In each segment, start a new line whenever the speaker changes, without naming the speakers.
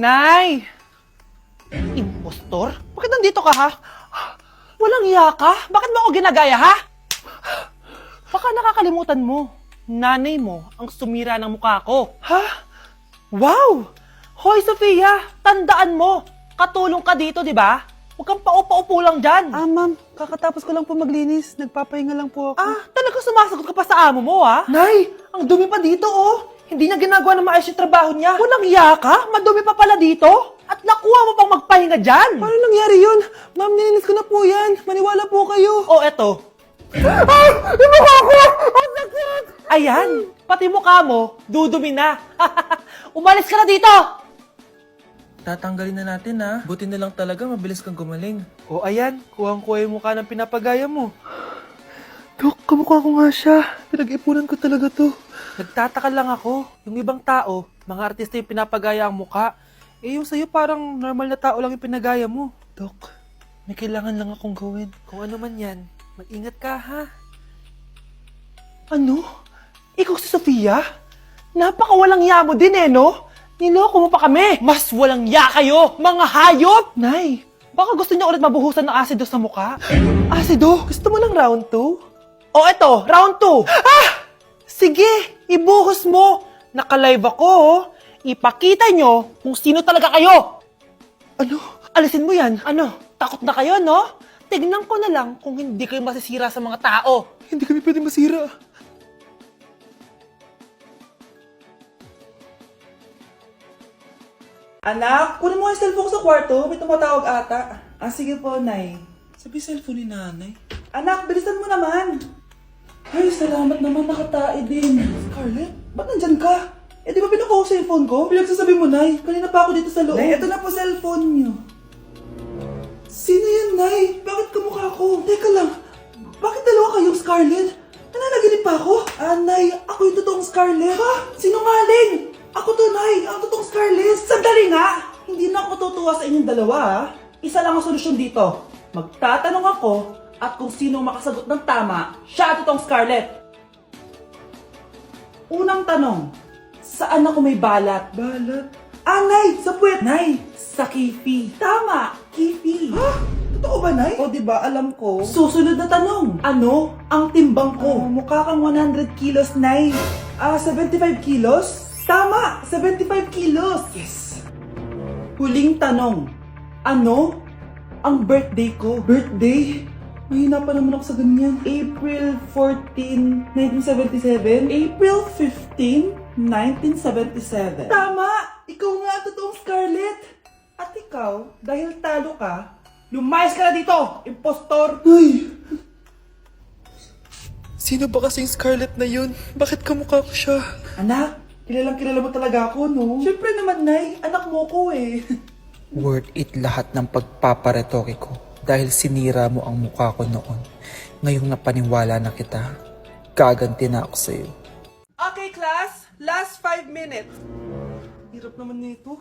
Nay! Impostor? Bakit nandito ka, ha? Walang iya ka? Bakit mo ako ginagaya, ha? Baka nakakalimutan mo. Nanay mo ang sumira ng mukha ko. Ha? Wow! Hoy, Sofia! Tandaan mo! Katulong ka dito, di ba? Huwag kang paupa-upo lang dyan.
Ma'am, kakatapos ko lang po maglinis. Nagpapahinga lang po ako.
Talaga sumasagot ka pa sa amo mo, ha? Nay! Ang dumi pa dito, oh! Hindi niya ginagawa ng maayos yung trabaho niya. Walang iya ka? Madumi pa pala dito? At nakuha mo pang magpahinga dyan?
Paano nangyari yun? Ma'am, nilinis ko na po yan. Maniwala po kayo.
Oh, eto. Yung mukha ko! Ang sakit! Ayan, pati mukha mo, dudumi na. Umalis ka na dito!
Tatanggalin na natin ha. Buti na lang talaga mabilis kang gumaling.
Oh, ayan, kuhang-kuha yung mukha ng pinapagaya mo.
Dok, kamukha ko nga siya. Pinag-ipunan ko talaga to.
Nagtataka lang ako, yung ibang tao, mga artista yung pinapagaya ang mukha. Eh yung sa'yo parang normal na tao lang yung pinagaya mo.
Dok, may kailangan lang akong gawin.
Kung ano man yan, mag-ingat ka ha.
Ano?
Ikaw si Sofia? Napakawalang ya mo din no? Niloko mo pa kami! Mas walang ya kayo, mga hayop! Nay, baka gusto niyo ulit mabuhusan ng asido sa mukha? Asido? Gusto mo ng round 2? O eto, round 2! Sige, ibuhos mo! Naka-live ako, oh. Ipakita nyo kung sino talaga kayo! Ano? Alisin mo yan. Ano? Takot na kayo, no? Tignan ko na lang kung hindi kayo masisira sa mga tao.
Hindi kami pwede masira.
Anak, kunin mo yung cellphone ko sa kwarto. May tumatawag ata.
Sige po, Nay.
Sabi cellphone ni nanay.
Anak, bilisan mo naman.
Ay, salamat naman, nakatae din.
Scarlett, ba't nandyan ka? Eh, di ba pinukuha ko sa phone ko?
Pinagsasabi mo, Nay.
Kanina pa ako dito sa loob.
Nay, ito na po cellphone niyo.
Sino yan, Nay? Bakit kamukha ko? Teka lang, bakit dalawa kayong Scarlett? Nananaginip pa ako? Nay, ako yung totoong Scarlett. Ha? Sinungaling! Ako to, Nay, ang totoong Scarlett. Sandali nga! Hindi na ako matutuwa sa inyong dalawa, ha? Isa lang ang solusyon dito. Magtatanong ako at kung sino ang makasagot ng tama, siya ang totoong Scarlett. Unang tanong, saan ako may balat?
Balat.
Nay, sa puwet. Nay, sa kifi. Tama, kifi. Ha? Totoo ba, Nay?
O, di ba, alam ko.
Susunod na tanong. Ano ang timbang ko?
Mukha kang 100 kilos, Nay.
75 kilos? Tama, 75 kilos. Yes. Huling tanong. Ano ang birthday ko?
Birthday? Mahina pa naman ako sa ganyan.
April 14, 1977? April 15, 1977. Tama! Ikaw nga ang totoong Scarlett. At ikaw, dahil talo ka, lumayas ka na dito, impostor!
Ay! Sino ba kasing Scarlett na yun? Bakit kamukha ko siya?
Anak, kilalang kilala mo talaga ako, no? Siyempre naman, Nay. Anak mo ko eh.
Worth it lahat ng pagpaparetoke ko dahil sinira mo ang mukha ko noon. Ngayong napaniwala na kita, gaganti na ako sa'yo.
Okay, class. Last 5 minutes.
Hirap naman nito.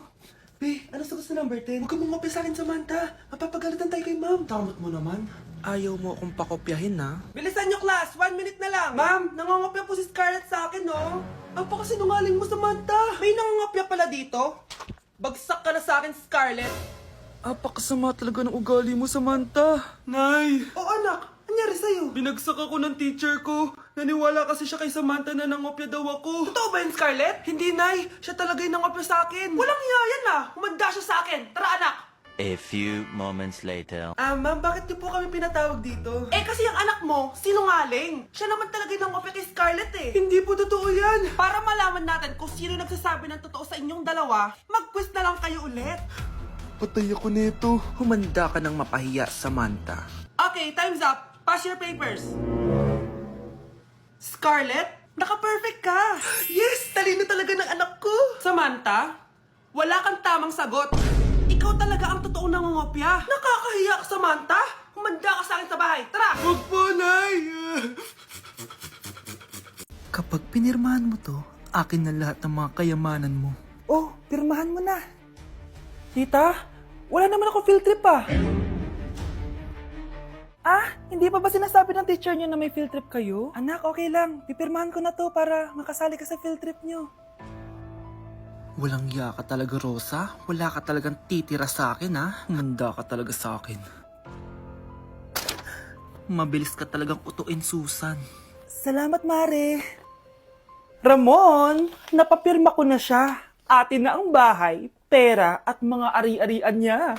Be, ano sagot sa number 10? Huwag ka mong sa akin, Samantha. Mapapagalitan tayo kay ma'am. Tamot mo naman.
Ayaw mo akong pakopyahin na?
Bilisan nyo, class. 1 minute na lang. Ma'am, nangangopya po si Scarlett sa akin, no?
Apakasinungaling mo, Samantha.
May nangangopya pala dito? Bagsak ka na sa akin, Scarlett.
Apakasama talaga ng ugali mo, Samantha.
Nay!
O anak, anyari sa'yo?
Binagsak ako ng teacher ko. Naniwala kasi siya kay Samantha na nangopya daw ako.
Totoo ba yun, Scarlett?
Hindi, Nay. Siya talaga yung nangopya sa akin.
Walang iya yan ah. Humanda siya sa akin. Tara, anak.
A few moments later.
Ma'am, bakit niyo po kami pinatawag dito?
Eh kasi ang anak mo, sinungaling. Siya naman talaga yung nangopya kay Scarlett eh.
Hindi po totoo yan.
Para malaman natin kung sino nagsasabi ng totoo sa inyong dalawa, mag-quiz na lang kayo ulit.
Patay ako nito.
Humanda ka ng mapahiya, Samantha.
Okay, time's up. Pass your papers. Scarlett, naka-perfect ka.
Yes! Talino talaga ng anak ko.
Samantha, wala kang tamang sagot. Ikaw talaga ang totoong nangungopya. Nakakahiya ka, Samantha. Humanda ka sa akin sa bahay. Tara!
Huwag po, Nay.
Kapag pinirmahan mo to, akin na lahat ng mga kayamanan mo.
Oh, pirmahan mo na. Tita, wala naman ako field trip ah. Hindi pa ba sinasabi ng teacher niyo na may field trip kayo? Anak, okay lang. Pipirmahan ko na to para makasali ka sa field trip niyo.
Walang iya ka talaga, Rosa. Wala ka talagang titira sa akin, ha? Manda ka talaga sa akin. Mabilis ka talagang utuin, Susan.
Salamat, Mare. Ramon, napapirma ko na siya. Atin na ang bahay, pera at mga ari-arian niya.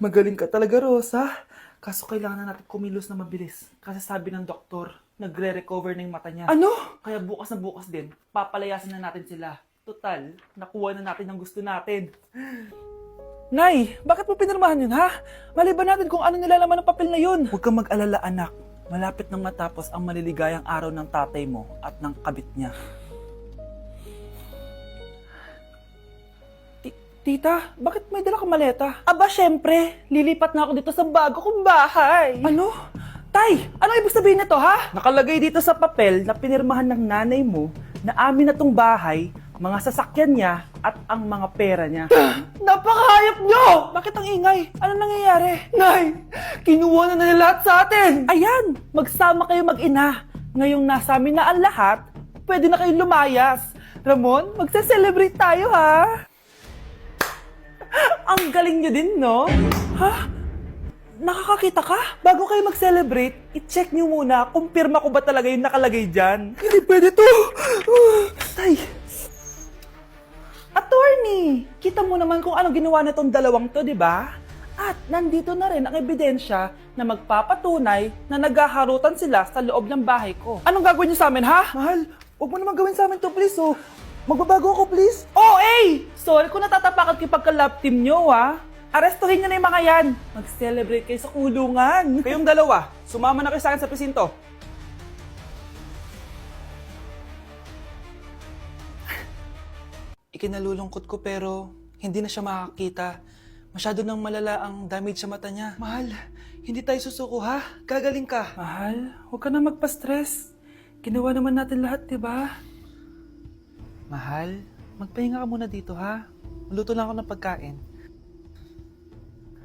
Magaling ka talaga, Rosa. Kaso kailangan na natin kumilos na mabilis. Kasi sabi ng doktor, nagre-recover na yung mata niya. Ano? Kaya bukas na bukas din, papalayasin na natin sila. Total, nakuha na natin ang gusto natin. Nay, bakit mo pinirmahan yun, ha? Maliban natin kung ano nilalaman ng papel na yun. Huwag kang mag-alala, anak. Malapit nang matapos ang maliligayang araw ng tatay mo at ng kabit niya. Tita, bakit may dala kang maleta? Aba, syempre. Lilipat na ako dito sa bago kong bahay. Ano? Tay, ano ibig sabihin nito, ha? Nakalagay dito sa papel na pinirmahan ng nanay mo na amin na tong bahay, mga sasakyan niya at ang mga pera niya. Napakahayop nyo! Bakit ang ingay? Ano nangyayari? Nay, kinuha na nila lahat sa atin! Ayan, magsama kayo mag-ina. Ngayong nasa amin na ang lahat, pwede na kayong lumayas. Ramon, magse-celebrate tayo, ha? Ang galing nyo din, no? Ha? Nakakakita ka? Bago kayo mag-celebrate, i-check nyo muna kung pirma ko ba talaga yung nakalagay dyan. Hindi pwede to! Tay! Attorney! Kita mo naman kung ano ginawa na tong dalawang to, di ba? At nandito na rin ang ebidensya na magpapatunay na naghaharutan sila sa loob ng bahay ko. Anong gagawin nyo sa amin, ha? Mahal, huwag mo naman gawin sa amin to, please, oh. Magbabago ako, please. Oh, eh! Sorry kung natatapakan kayo pagka-love team nyo, ha? Arestuhin nyo na yung mga yan. Mag-celebrate kayo sa kulungan. Kayong dalawa, sumama na kayo sa akin sa presinto. Ikinalulungkot ko pero hindi na siya makakita. Masyado nang malala ang damage sa mata niya. Mahal, hindi tayo susuko, ha? Gagaling ka. Mahal, huwag ka na magpa-stress. Ginawa naman natin lahat, di ba? Mahal, magpahinga ka muna dito, ha? Luto lang ako ng pagkain.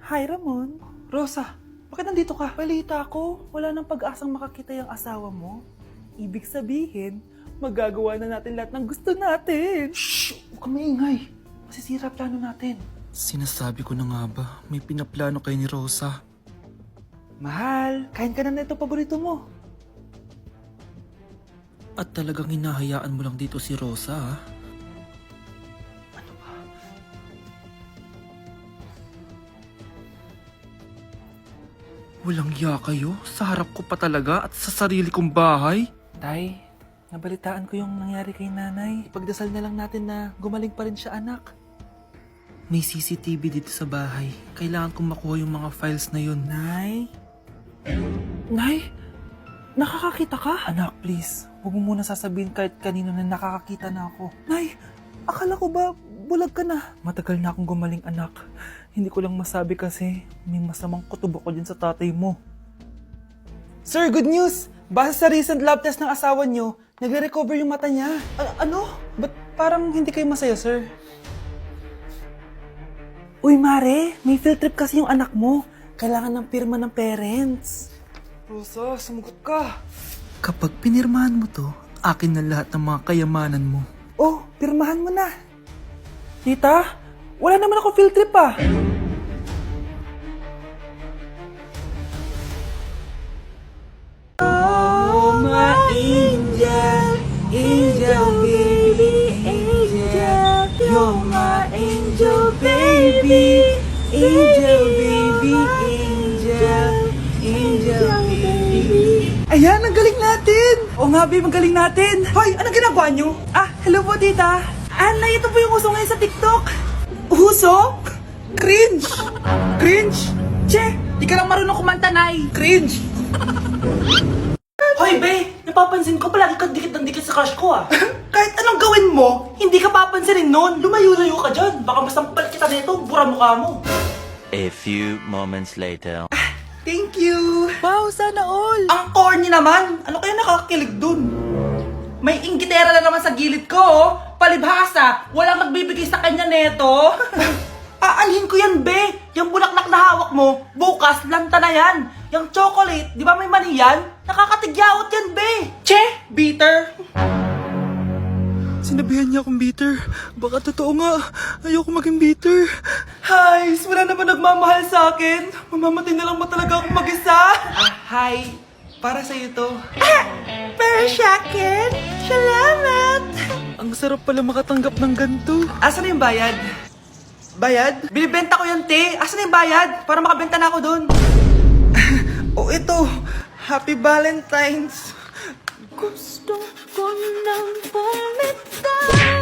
Hi, Ramon. Rosa, bakit nandito ka? Balita ako, wala nang pag-asang makakita yung asawa mo. Ibig sabihin, magagawa na natin lahat ng gusto natin. Shh! Huwag kang maingay. Masisira plano natin.
Sinasabi ko na nga ba, may pinaplano kayo ni Rosa.
Mahal, kain ka na nito paborito mo.
At talagang hinahayaan mo lang dito si Rosa, ha? Walang iya kayo? Sa harap ko pa talaga at sa sarili kong bahay?
Tay, nabalitaan ko yung nangyari kay nanay. Ipagdasal na lang natin na gumaling pa rin siya, anak.
May CCTV dito sa bahay. Kailangan kong makuha yung mga files na yun.
Nay? Nay? Nakakakita ka? Anak, please. Huwag mo muna sasabihin kahit kanino na nakakakita na ako. Nay, akala ko ba bulag ka na? Matagal na akong gumaling, anak. Hindi ko lang masabi kasi may masamang kutob ako dyan sa tatay mo. Sir, good news! Base sa recent lab test ng asawa nyo, nagre-recover yung mata niya. Ano? Ba't parang hindi kayo masaya, sir? Uy, Mare, may field trip kasi yung anak mo. Kailangan ng pirma ng parents. Rosa, sumagot ka.
Kapag pinirmahan mo to, akin na lahat ng mga kayamanan mo.
Oh, pirmahan mo na. Tita, wala naman ako field trip ah. Oh, my angel, angel baby, angel. You're my angel baby, angel baby, angel, angel baby. Ayan, ang galing natin! Oo nga, babe, ang galing natin! Hoy, anong ginagawa nyo? Ah, hello po, tita! Nay, ito po yung uso ngayon sa TikTok! Uso? Cringe! Cringe? Che, di ka lang marunong kumanta, Nay! Cringe! Hoy, be! Napapansin ko palagi ka dikit ng dikit sa crush ko, ah! Kahit anong gawin mo, hindi ka papansinin nun! Lumayo-layo ka dyan! Baka masampal kita nito, bura mukha mo!
A few moments later.
Thank you! Wow, sana all! Ang corny naman! Ano kaya nakakakilig dun? May inggitera na naman sa gilid ko, oh! Palibhasa! Walang magbibigay sa kanya neto! Aanhin ko yan, be! Yung bulaklak na hawak mo, bukas, lanta na yan! Yung chocolate, di ba may mani yan? Nakakatigyawat yan, be! Che! Bitter!
Sinabihan niya akong bitter. Baka totoo nga. Ayoko maging bitter. Hi, wala naman nagmamahal sa akin. Mamamatay na lang ba talaga akong mag-isa? Hi, para sa'yo to.
Pero sa akin, salamat!
Ang sarap pala makatanggap ng ganito. Asan na yung bayad? Bayad?
Binibenta ko yung te. Asan na yung bayad? Para makabenta na ako doon.
Oh, ito. Happy Valentine's.
Gusto ko nang bumitaw.